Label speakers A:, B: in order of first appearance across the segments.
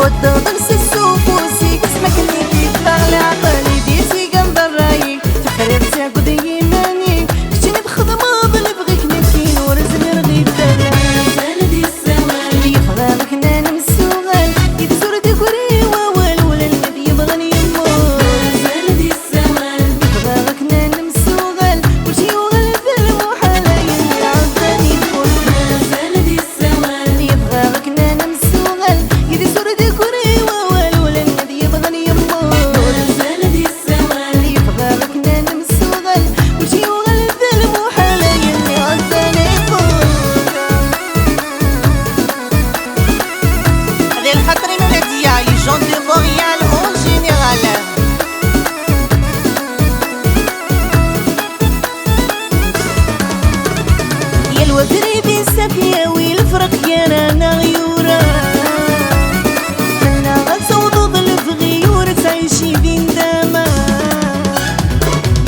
A: وضغط السوفوسي اسمك اللي كيطلع لعقلي ديتي جنب الرايق تحرير تاكد يماني كنتيني بخدمة بنبغيك مسكين ورزق رغيب دلع سندي السوال اللي فراغك نانا مسوغال إذا زور ديكوري ووال ولا الذي يبغني يمور سندي السوال اللي فراغك نانا مسوغال كلشي يوغل في المحالة يلي عطاني بكل سندي السوال اللي فراغك نانا مسوغال إذا زور ديكوري ووال ولا الذي يبغني يمور سندي السوال اللي فراغك نانا مسوغال كلشي يوغل في المحالة يلي عطاني بكل هذه الخطرين ولادية يجون دي مونريال اون جينيرال يا الوفري بين سافية والفرق يا رانا غيورة منا غتصوضوض الفغيور تعيشي بين داما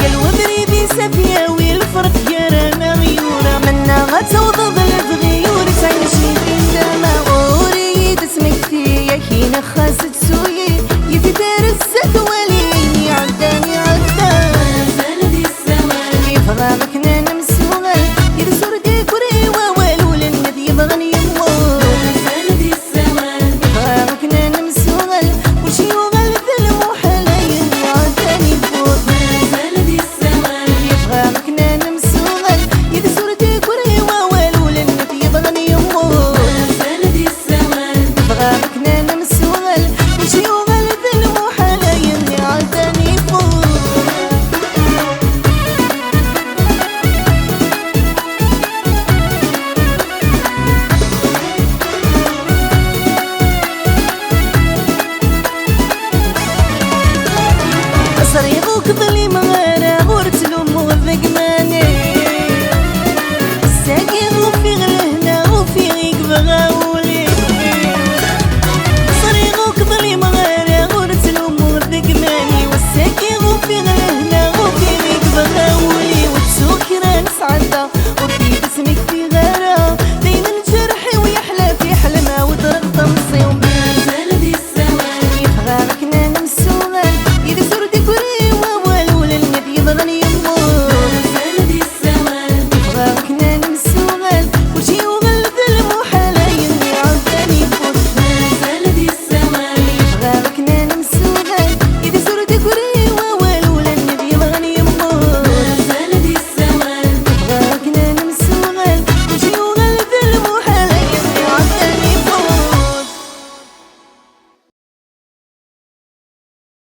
A: يا الوفري بين سافية والفرق يا رانا غيورة منا غتصوضوض الفغيور تعيشي بين داما وريد اسمك فيا كي نخاس تسوي يفي دار الزاد وليني عداني عدان سندي السوال اللي فراغك نانا مسوغال إذا زور ديكوري ووال ولا الذي يبغني يمور سندي السوال اللي فراغك نانا مسوغال كلشي يوغل في المحالة يلي عداني بفوق سندي السوال اللي فراغك نانا مسوغال إذا زور ديكوري ووال ولا الذي يبغني يمور سندي السوال اللي فراغك نانا مسوغال كلشي يوغل في المحالة يلي عداني بفوق صريغوك ظلي